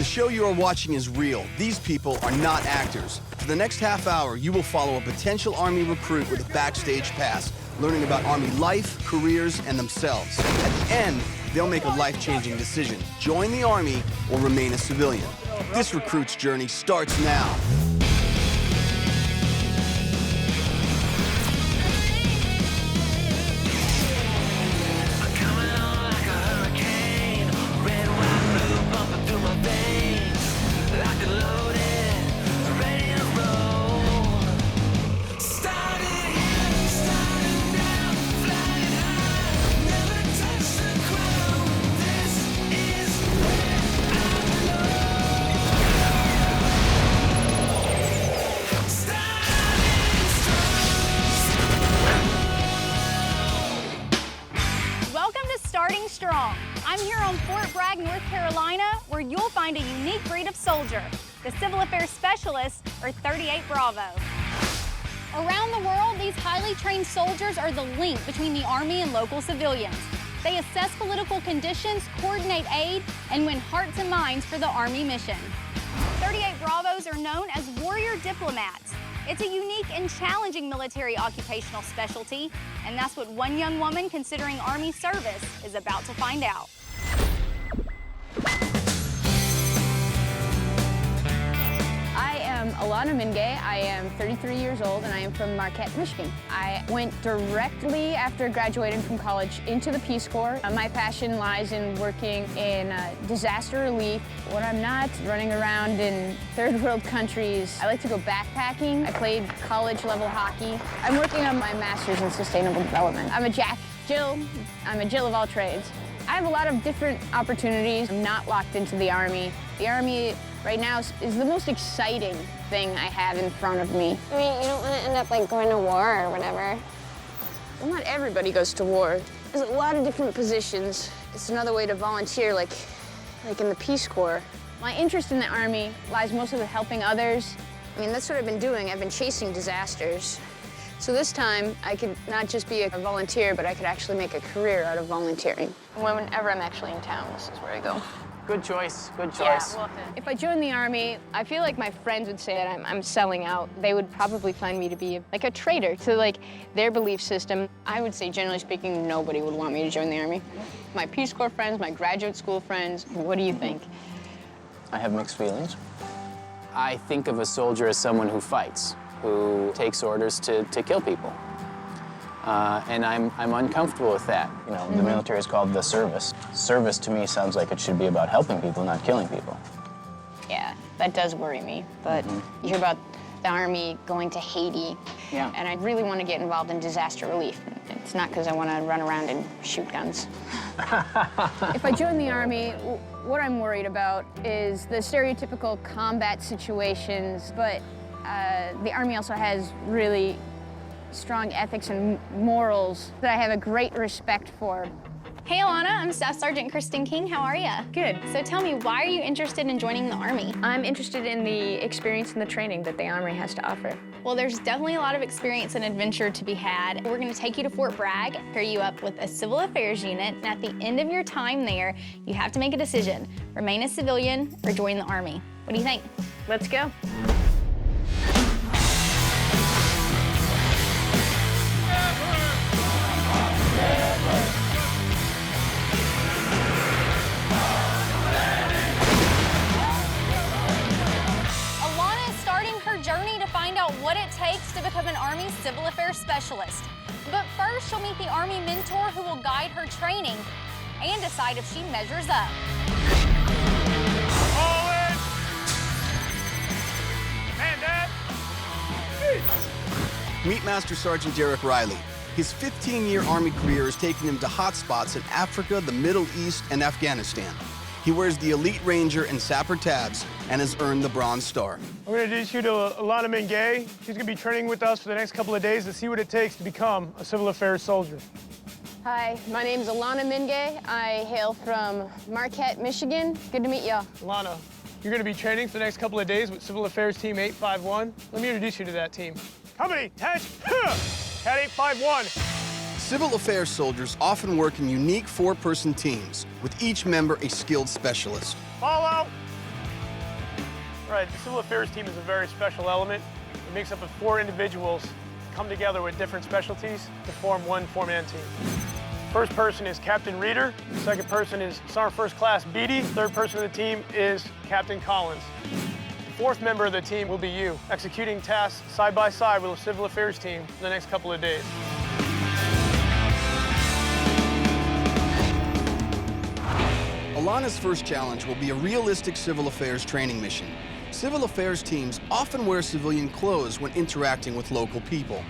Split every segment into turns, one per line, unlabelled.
The show you are watching is real. These people are not actors. For the next half hour, you will follow a potential Army recruit with a backstage pass, learning about Army life, careers, and themselves. At the end, they'll make a life-changing decision: join the Army or remain a civilian. This recruit's journey starts now.
Where you'll find a unique breed of soldier, the Civil Affairs Specialists, or 38 Bravo. Around the world, these highly trained soldiers are the link between the Army and local civilians. They assess political conditions, coordinate aid, and win hearts and minds for the Army mission. 38 Bravos are known as warrior diplomats. It's a unique and challenging military occupational specialty, and that's what one young woman considering Army service is about to find out.
I am Alana Minjae. I am 33 years old and I am from Marquette, Michigan. I went directly after graduating from college into the Peace Corps. My passion lies in working in disaster relief. When I'm not running around in third world countries, I like to go backpacking. I played college level hockey. I'm working on my master's in sustainable development. I'm a Jill. I'm a Jill of all trades. I have a lot of different opportunities. I'm not locked into the Army. The Army right now is the most exciting thing I have in front of me.
I mean, you don't want to end up like going to war or whatever.
Well, not everybody goes to war. There's a lot of different positions. It's another way to volunteer, like in the Peace Corps. My interest in the Army lies mostly with helping others. I mean, that's what I've been doing. I've been chasing disasters. So this time, I could not just be a volunteer, but I could actually make a career out of volunteering. Whenever I'm actually in town, this is where I go.
Good choice, good choice.
Yeah, if I joined the Army, I feel like my friends would say that I'm selling out. They would probably find me to be like a traitor to their belief system. I would say, generally speaking, nobody would want me to join the Army. My Peace Corps friends, my graduate school friends, what do you think?
I have mixed feelings. I think of a soldier as someone who fights, who takes orders to kill people. And I'm uncomfortable with that. You know, the military is called the service. Service to me sounds like it should be about helping people, not killing people.
Yeah, that does worry me. But you hear about the Army going to Haiti.
Yeah.
And I really want to get involved in disaster relief. It's not because I want to run around and shoot guns. If I join the Army, what I'm worried about is the stereotypical combat situations, but the Army also has really strong ethics and morals that I have a great respect for.
Hey Alana, I'm Staff Sergeant Kristen King. How are you?
Good.
So tell me, why are you interested in joining the Army?
I'm interested in the experience and the training that the Army has to offer.
Well, there's definitely a lot of experience and adventure to be had. We're going to take you to Fort Bragg, pair you up with a civil affairs unit, and at the end of your time there, you have to make a decision: remain a civilian or join the Army. What do you think?
Let's go.
What it takes to become an Army Civil Affairs Specialist. But first, she'll meet the Army mentor who will guide her training and decide if she measures up.
All in! Man down!
Meet Master Sergeant Derek Riley. His 15-year Army career has taken him to hot spots in Africa, the Middle East, and Afghanistan. He wears the Elite Ranger and Sapper tabs and has earned the Bronze Star.
We're going to introduce you to Alanna Minjae. She's going to be training with us for the next couple of days to see what it takes to become a civil affairs soldier.
Hi, my name is Alanna Minjae. I hail from Marquette, Michigan. Good to meet y'all.
Alanna, you're going to be training for the next couple of days with Civil Affairs Team 851. Let me introduce you to that team. Company, Cat 851.
Civil affairs soldiers often work in unique four-person teams, with each member a skilled specialist.
Follow. Right, the Civil Affairs team is a very special element. It makes up of 4 individuals come together with different specialties to form one 4-man team. First person is Captain Reeder. Second person is Sergeant First Class Beatty. Third person of the team is Captain Collins. The 4th member of the team will be you, executing tasks side by side with the Civil Affairs team for the next couple of days.
Alana's first challenge will be a realistic civil affairs training mission. Civil affairs teams often wear civilian clothes when interacting with local people.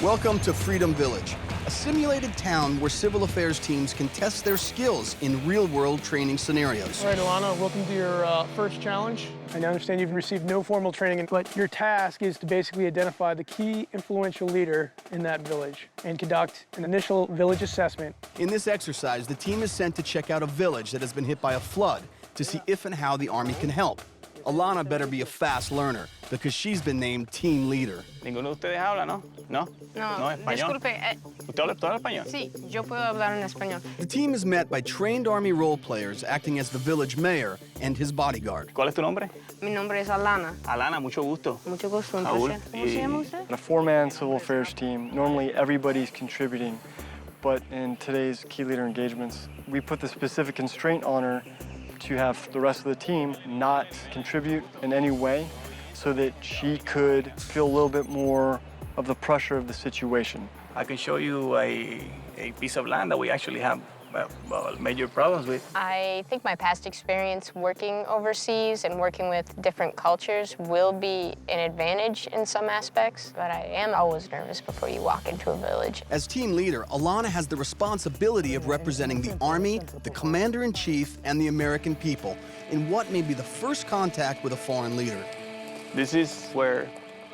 Welcome to Freedom Village, a simulated town where civil affairs teams can test their skills in real-world training scenarios.
All right, Alana, welcome to your first challenge. I understand you've received no formal training, but your task is to basically identify the key influential leader in that village and conduct an initial village assessment.
In this exercise, the team is sent to check out a village that has been hit by a flood to see if and how the Army can help. Alana better be a fast learner because she's been named team leader.
¿Ninguno de ustedes habla, no? ¿No?
No,
español.
disculpe.
¿Usted habla español?
Sí, yo puedo hablar en español.
The team is met by trained Army role players acting as the village mayor and his bodyguard.
¿Cuál es tu nombre?
Mi nombre es Alana.
Alana, mucho gusto.
Mucho gusto, un
Raúl,
placer. ¿Cómo se llama usted?
In a 4-man civil affairs team, normally everybody's contributing, but in today's key leader engagements, we put the specific constraint on her to have the rest of the team not contribute in any way so that she could feel a little bit more of the pressure of the situation.
I can show you a piece of land that we actually have major problems with.
I think my past experience working overseas and working with different cultures will be an advantage in some aspects, but I am always nervous before you walk into a village.
As team leader, Alana has the responsibility of representing the Army, the Commander-in-Chief, and the American people in what may be the first contact with a foreign leader.
This is where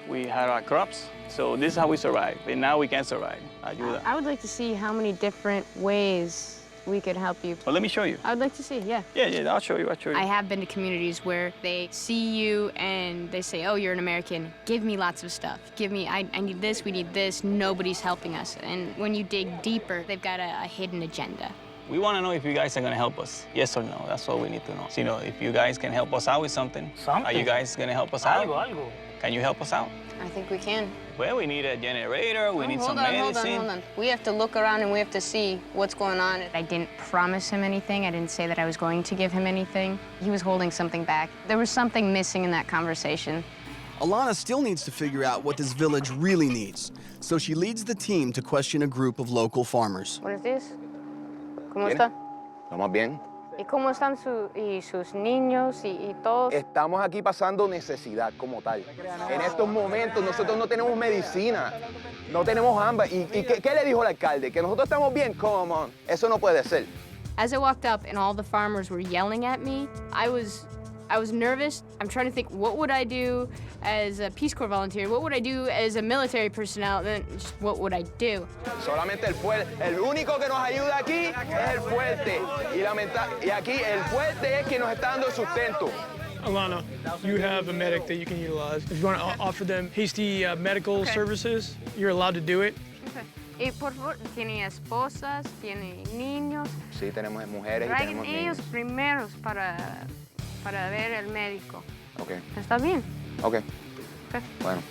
we had our crops, so this is how we survive, and now we can survive. Ayuda.
I would like to see how many different ways we could help you.
Well, let me show you.
I would like to see, yeah.
Yeah, I'll show you.
I have been to communities where they see you and they say, oh, you're an American, give me lots of stuff. Give me, I need this, we need this, nobody's helping us. And when you dig deeper, they've got a hidden agenda.
We want to know if you guys are going to help us. Yes or no, that's all we need to know. So, if you guys can help us out with something. Are you guys going to help us out?
Algo.
Can you help us out?
I think we can.
Well, we need a generator, we need some
Hold
medicine.
on. We have to look around and we have to see what's going on. I didn't promise him anything. I didn't say that I was going to give him anything. He was holding something back. There was something missing in that conversation.
Alana still needs to figure out what this village really needs, so she leads the team to question a group of local farmers.
Buenos días. ¿Cómo está?
Estamos bien.
¿Y cómo están sus niños y todos?
Estamos aquí pasando necesidad como tal. En estos momentos nosotros no tenemos medicina, no tenemos hambre. ¿Y qué le dijo el alcalde? ¿Que nosotros estamos bien? Come on. Eso no puede ser.
As I walked up and all the farmers were yelling at me, I was nervous. I'm trying to think, what would I do as a Peace Corps volunteer? What would I do as a military personnel? Then just what would I do?
Solamente el único que nos ayuda aquí es el fuerte. Y aquí el fuerte es que nos está dando el sustento.
Alana, you have a medic that you can utilize. If you want to offer them hasty medical services, you're allowed to do it.
Y por favor, tiene esposas, tiene niños.
Sí, tenemos mujeres y
Traigan
tenemos
ellos
niños.
primeros para ver el médico.
Okay.
¿Está bien?
Okay.
Okay.
Bueno.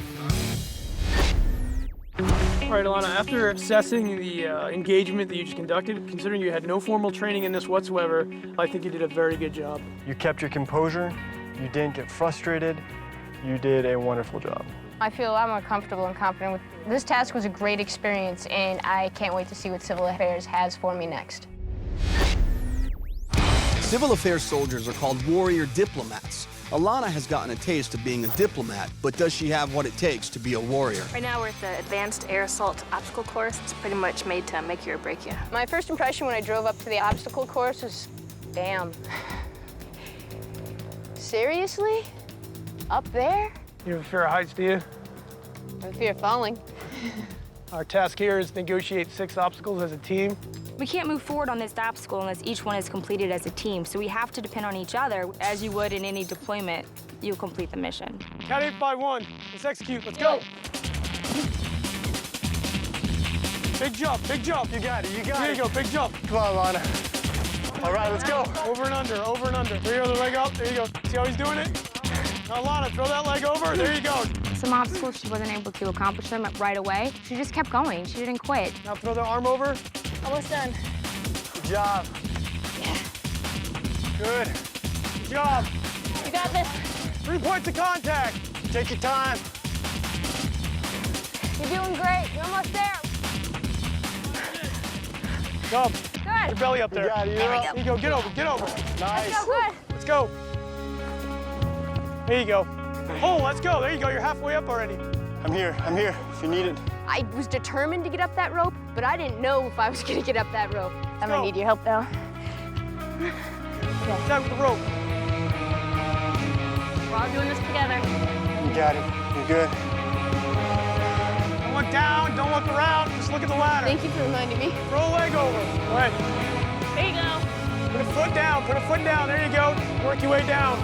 All right, Alana, after assessing the engagement that you just conducted, considering you had no formal training in this whatsoever, I think you did a very good job.
You kept your composure, you didn't get frustrated, you did a wonderful job.
I feel a lot more comfortable and confident with this task. Was a great experience, and I can't wait to see what Civil Affairs has for me next.
Civil affairs soldiers are called warrior diplomats. Alana has gotten a taste of being a diplomat, but does she have what it takes to be a warrior?
Right now we're at the Advanced Air Assault Obstacle Course. It's pretty much made to make you or break you.
My first impression when I drove up to the obstacle course was, damn. Seriously? Up there?
You have a fear of heights, do you?
I fear of falling.
Our task here is to negotiate 6 obstacles as a team.
We can't move forward on this obstacle unless each one is completed as a team, so we have to depend on each other. As you would in any deployment, you'll complete the mission.
Count 851. Let's execute. Let's go. Big jump, big jump.
You got it, you got
Here
it.
you go, big jump.
Come on, Alana. All right, let's go.
Over and under, over and under. There you go, the leg up. There you go. See how he's doing it? Now, Alana, throw that leg over. There you go.
Some obstacles she wasn't able to accomplish them right away. She just kept going. She didn't quit.
Now throw the arm over.
Almost done.
Good job.
Yeah.
Good. Good job.
You got this.
3 points of contact.
Take your time.
You're doing great. You're almost there.
Go.
Good.
Your belly up there.
You got it.
There you go. Get over. Get over.
Nice.
Let's go. Good.
Let's go. There you go. Oh, let's go. There you go. You're halfway up already.
I'm here if you need it.
I was determined to get up that rope, but I didn't know if I was going to get up that rope. I'm going to need your help, though.
Tag with the rope.
We're all doing this together.
You got it. You're good.
Don't look down. Don't look around. Just look at the ladder.
Thank you for reminding me.
Throw a leg over. Go ahead.
There you go.
Put a foot down. Put a foot down. There you go. Work your way down.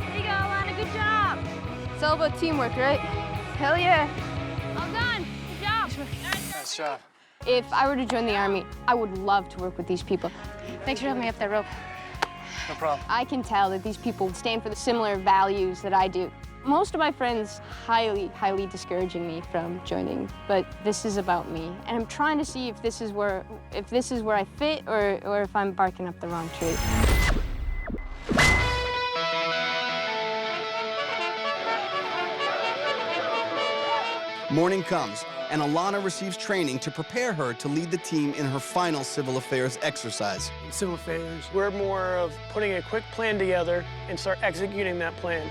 There you go, Alana. Good job.
It's all about teamwork, right? Hell yeah.
All done. Good job.
Nice job.
If I were to join the Army, I would love to work with these people. Thanks for helping me up that rope.
No problem.
I can tell that these people stand for the similar values that I do. Most of my friends highly discouraging me from joining, but this is about me. And I'm trying to see if this is where I fit or if I'm barking up the wrong tree.
Morning comes, and Alana receives training to prepare her to lead the team in her final civil affairs exercise.
Civil affairs. We're more of putting a quick plan together and start executing that plan.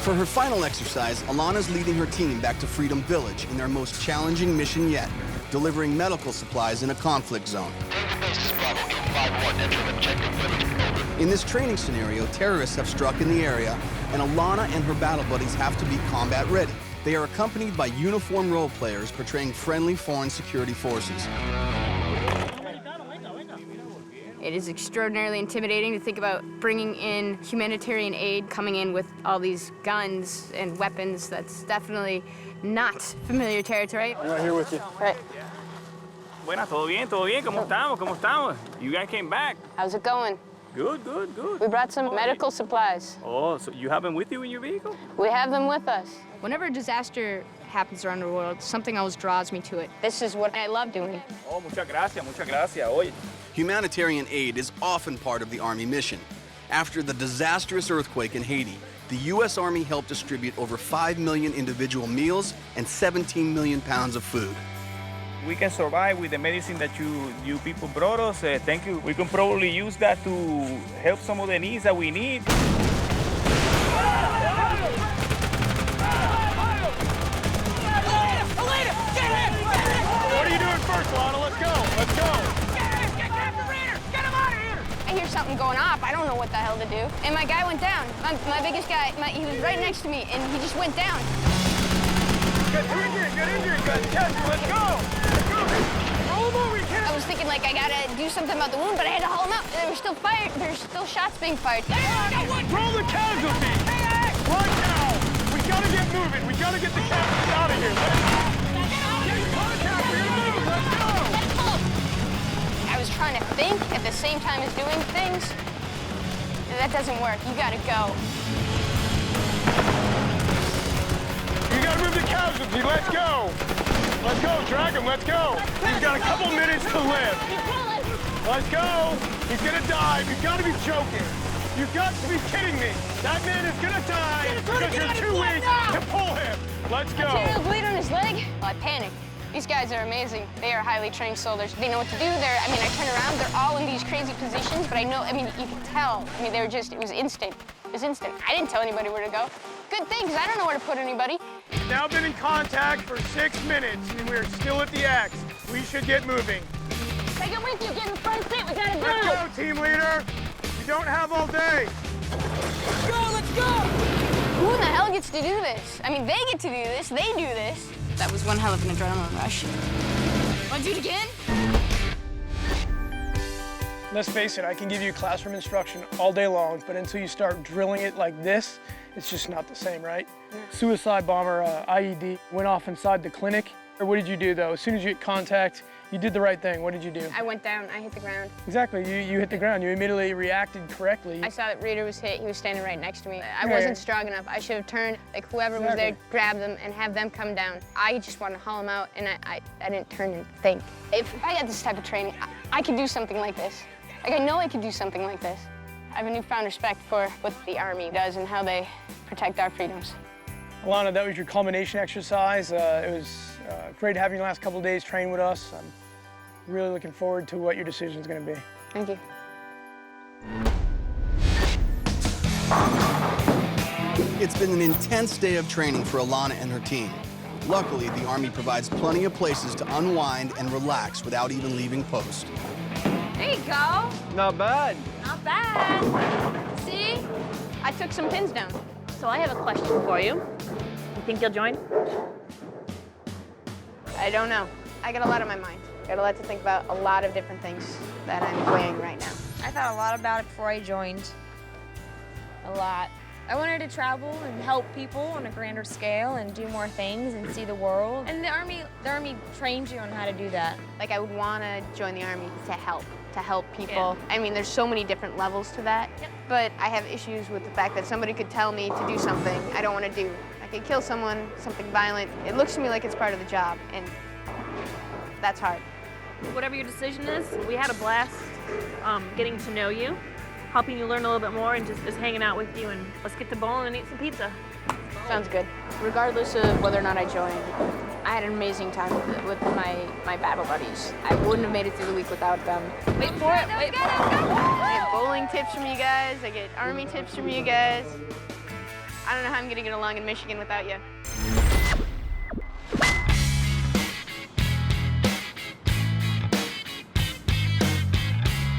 For her final exercise, Alana's leading her team back to Freedom Village in their most challenging mission yet, delivering medical supplies in a conflict zone. In this training scenario, terrorists have struck in the area, and Alana and her battle buddies have to be combat ready. They are accompanied by uniformed role players portraying friendly foreign security forces.
It is extraordinarily intimidating to think about bringing in humanitarian aid, coming in with all these guns and weapons. That's definitely not familiar territory.
I'm right here with you.
Right.
Buenas, todo bien, ¿cómo estamos, cómo estamos? You guys came back.
How's it going?
Good, good, good.
We brought some medical supplies.
Oh, so you have them with you in your vehicle?
We have them with us.
Whenever a disaster happens around the world, something always draws me to it.
This is what I love doing.
Oh, muchas gracias. Oye.
Humanitarian aid is often part of the Army mission. After the disastrous earthquake in Haiti, the U.S. Army helped distribute over 5 million individual meals and 17 million pounds of food.
We can survive with the medicine that you people brought us. Thank you. We can probably use that to help some of the needs that we need.
What are you doing first, Alana? Let's go. Let's go.
I hear something going off. I don't know what the hell to do. And my guy went down. My biggest guy, he was right next to me, and he just went down.
Good injury, good catch. Let's go. Let's go. Roll him over, you can't.
I was thinking, like, I gotta do something about the wound, but I had to haul him out. There were still there's still shots being fired.
Roll the casualty. Right now. We gotta get moving. We gotta get the casualty out of here. Get in contact. We're gonna move. Let's go.
I was trying to think at the same time as doing things. That doesn't work. You gotta go.
You gotta move the casualty. Let's go. Let's go. Drag him. Let's go. He's got a couple minutes to live. Let's go. He's gonna die. You've got to be joking. You've got to be kidding me. That man is gonna die because you're too weak to pull him. Let's go.
See the bleed on his leg? Well, I panicked. These guys are amazing. They are highly trained soldiers. They know what to do. I turn around, they're all in these crazy positions, but you can tell. It was instant. It was instant. I didn't tell anybody where to go. Good thing, because I don't know where to put anybody.
We've now been in contact for 6 minutes, and we're still at the X. We should get moving.
Take it with you. Get in the front seat. We gotta go.
Let's go, team leader. We don't have all day.
Let's go. Let's go. Who in the hell gets to do this? They get to do this. They do this. That was one hell of an adrenaline rush. Want to do it again?
Let's face it, I can give you classroom instruction all day long, but until you start drilling it like this, it's just not the same, right? Yeah. Suicide bomber IED went off inside the clinic. What did you do, though? As soon as you hit contact, you did the right thing. What did you do?
I went down, I hit the ground.
Exactly, you hit the ground. You immediately reacted correctly.
I saw that Reader was hit, he was standing right next to me. I wasn't strong enough. I should have turned, like whoever was there, grab them and have them come down. I just wanted to haul them out, and I didn't turn and think. If I had this type of training, I could do something like this. Like, I know I could do something like this. I have a newfound respect for what the Army does and how they protect our freedoms.
Alana, that was your culmination exercise. It was great having you the last couple of days train with us. I'm really looking forward to what your decision is going to be.
Thank you.
It's been an intense day of training for Alana and her team. Luckily, the Army provides plenty of places to unwind and relax without even leaving post.
There you go.
Not bad.
Not bad. See? I took some pins down.
So I have a question for you. You think you'll join?
I don't know. I got a lot on my mind. Got a lot to think about, a lot of different things that I'm weighing right now.
I thought a lot about it before I joined. A lot. I wanted to travel and help people on a grander scale and do more things and see the world. And the Army trains you on how to do that.
Like, I would want to join the Army to help people. Yeah. I mean, there's so many different levels to that. Yep. But I have issues with the fact that somebody could tell me to do something I don't want to do. I could kill someone, something violent. It looks to me like it's part of the job, and that's hard.
Whatever your decision is, we had a blast getting to know you, helping you learn a little bit more, and just hanging out with you, and let's get to bowling and eat some pizza.
Sounds good. Regardless of whether or not I join, I had an amazing time with my battle buddies. I wouldn't have made it through the week without them. Wait for it, wait for it. I get bowling tips from you guys, I get Army tips from you guys. I don't know how I'm gonna get along in Michigan without you.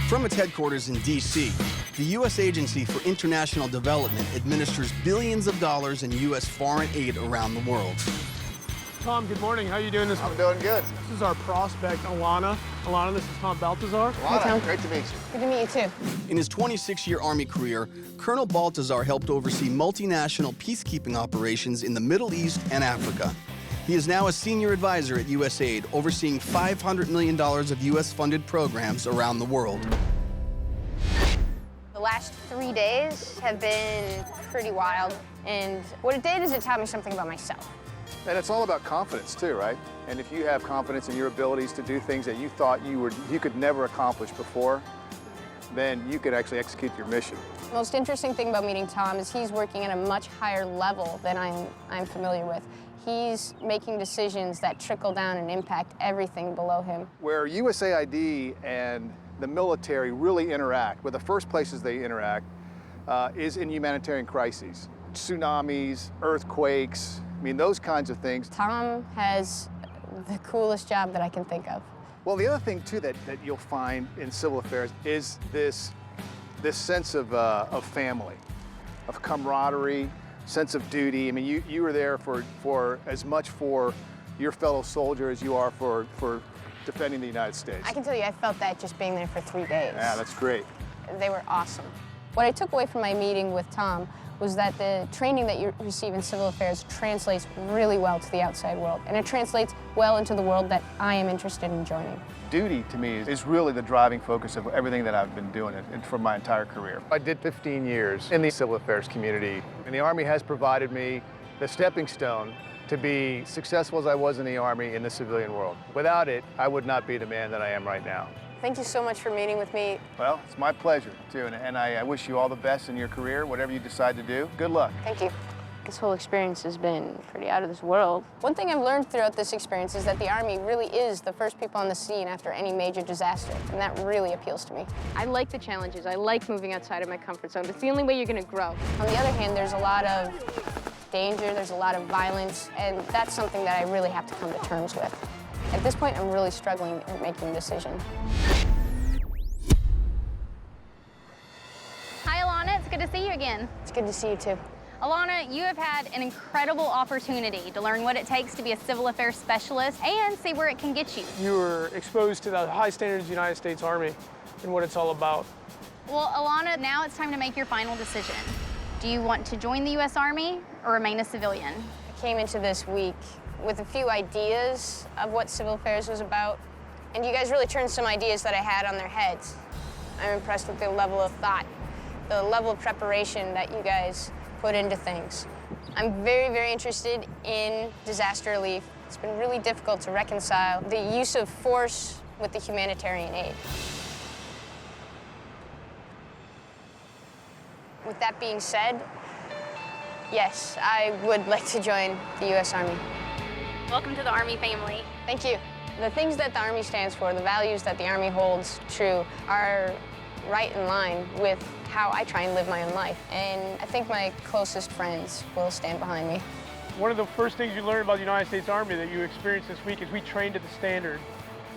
From its headquarters in D.C., the U.S. Agency for International Development administers billions of dollars in U.S. foreign aid around the world.
Tom, good morning. How are you doing this morning?
I'm doing good.
This is our prospect, Alana. Alana, this is Tom Baltazar.
Alana, great to meet you.
Good to meet you, too.
In his 26-year Army career, Colonel Baltazar helped oversee multinational peacekeeping operations in the Middle East and Africa. He is now a senior advisor at USAID, overseeing $500 million of U.S.-funded programs around the world.
The last 3 days have been pretty wild, and what it did is it taught me something about myself.
And it's all about confidence too, right? And if you have confidence in your abilities to do things that you thought you could never accomplish before, then you could actually execute your mission.
The most interesting thing about meeting Tom is he's working at a much higher level than I'm familiar with. He's making decisions that trickle down and impact everything below him.
Where USAID and the military really interact, where the first places they interact is in humanitarian crises. Tsunamis, earthquakes, I mean, those kinds of things.
Tom has the coolest job that I can think of.
Well, the other thing, too, that you'll find in civil affairs is this sense of family, of camaraderie, sense of duty. I mean, you are there for as much for your fellow soldier as you are for defending the United States.
I can tell you, I felt that just being there for 3 days.
Yeah, that's great.
They were awesome. What I took away from my meeting with Tom was that the training that you receive in civil affairs translates really well to the outside world, and it translates well into the world that I am interested in joining.
Duty, to me, is really the driving focus of everything that I've been doing for my entire career. I did 15 years in the civil affairs community, and the Army has provided me the stepping stone to be successful as I was in the Army in the civilian world. Without it, I would not be the man that I am right now.
Thank you so much for meeting with me.
Well, it's my pleasure, too, and I wish you all the best in your career, whatever you decide to do. Good luck.
Thank you. This whole experience has been pretty out of this world. One thing I've learned throughout this experience is that the Army really is the first people on the scene after any major disaster, and that really appeals to me. I like the challenges. I like moving outside of my comfort zone. It's the only way you're going to grow. On the other hand, there's a lot of danger, there's a lot of violence, and that's something that I really have to come to terms with. At this point, I'm really struggling at making a decision.
Hi, Alana. It's good to see you again.
It's good to see you, too.
Alana, you have had an incredible opportunity to learn what it takes to be a civil affairs specialist and see where it can get you.
You were exposed to the high standards of the United States Army and what it's all about.
Well, Alana, now it's time to make your final decision. Do you want to join the U.S. Army or remain a civilian?
I came into this week with a few ideas of what civil affairs was about, and you guys really turned some ideas that I had on their heads. I'm impressed with the level of thought, the level of preparation that you guys put into things. I'm very, very interested in disaster relief. It's been really difficult to reconcile the use of force with the humanitarian aid. With that being said, yes, I would like to join the U.S. Army.
Welcome to the Army family.
Thank you. The things that the Army stands for, the values that the Army holds true, are right in line with how I try and live my own life. And I think my closest friends will stand behind me.
One of the first things you learn about the United States Army that you experienced this week is we train to the standard.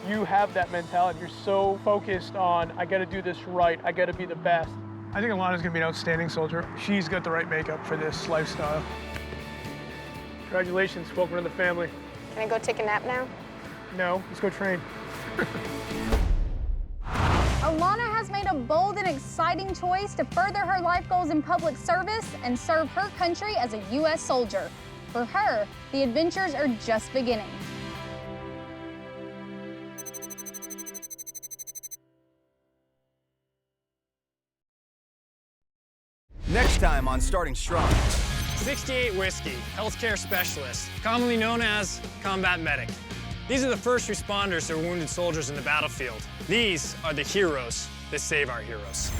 You have that mentality. You're so focused on, I gotta do this right, I gotta be the best. I think Alana's gonna be an outstanding soldier. She's got the right makeup for this lifestyle. Congratulations, welcome to the family.
Can I go take a nap now?
No, let's go train.
Alana has made a bold and exciting choice to further her life goals in public service and serve her country as a U.S. soldier. For her, the adventures are just beginning.
Next time on Starting Strong.
68 Whiskey, healthcare specialist, commonly known as combat medic. These are the first responders to wounded soldiers in the battlefield. These are the heroes that save our heroes.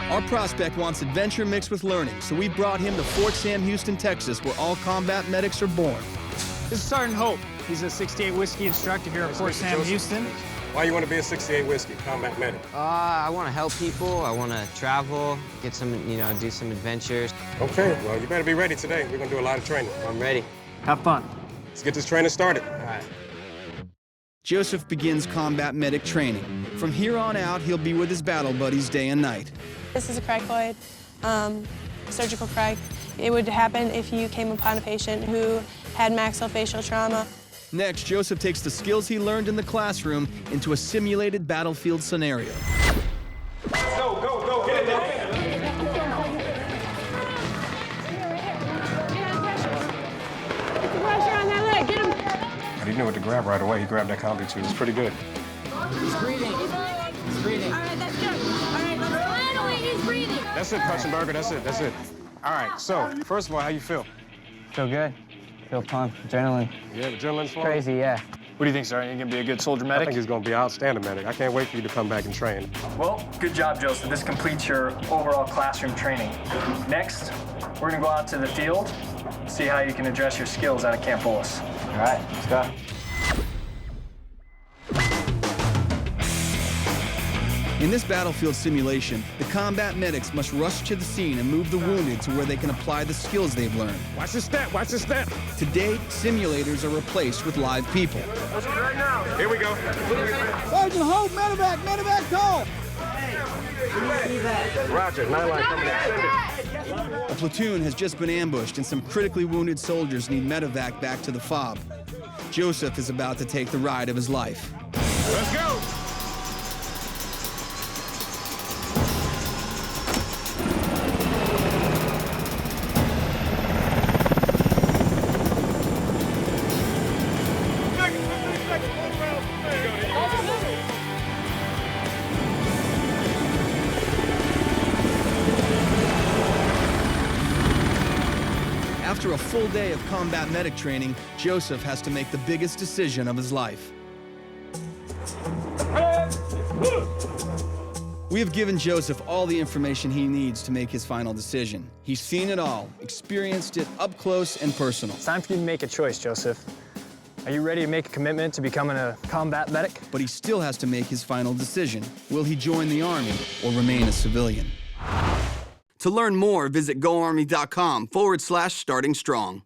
Our prospect wants adventure mixed with learning, so we brought him to Fort Sam Houston, Texas, where all combat medics are born.
This is Sergeant Hope. He's a 68 Whiskey instructor here at Fort Sam Houston.
Why you want to be a 68 Whiskey combat medic?
I want to help people. I want to travel, get some, do some adventures.
Okay, well, you better be ready today. We're going to do a lot of training.
I'm ready.
Have fun.
Let's get this training started.
All right.
Joseph begins combat medic training. From here on out, he'll be with his battle buddies day and night.
This is a cricoid, surgical cric. It would happen if you came upon a patient who had maxillofacial trauma.
Next, Joseph takes the skills he learned in the classroom into a simulated battlefield scenario.
Go, get it there. He knew what to grab right away. He grabbed that combi too. It's pretty good.
He's breathing. He's breathing.
All right, that's good. All right, let's finally, he's breathing.
That's it, Hutchenberger. That's it. All right, so, first of all, how you feel?
Feel good. Feel pumped. Adrenaline.
Yeah, adrenaline's flowing?
Crazy, yeah.
What do you think, Sergeant? You gonna be a good soldier
I
medic?
think he's going to be an outstanding medic. I can't wait for you to come back and train.
Well, good job, Joseph. This completes your overall classroom training. Next, we're gonna go out to the field, see how you can address your skills out of Camp Bullis.
All right, let's go.
In this battlefield simulation, the combat medics must rush to the scene and move the wounded to where they can apply the skills they've learned.
Watch the step, watch the step.
Today, simulators are replaced with live people.
Right now. Here we go.
Sergeant Hope, medevac call!
Roger, 9-line coming in.
A platoon has just been ambushed and some critically wounded soldiers need medevac back to the FOB. Joseph is about to take the ride of his life.
Let's go.
After a full day of combat medic training, Joseph has to make the biggest decision of his life. We have given Joseph all the information he needs to make his final decision. He's seen it all, experienced it up close and personal.
It's time for you to make a choice, Joseph. Are you ready to make a commitment to becoming a combat medic?
But he still has to make his final decision. Will he join the Army or remain a civilian? To learn more, visit GoArmy.com/starting strong.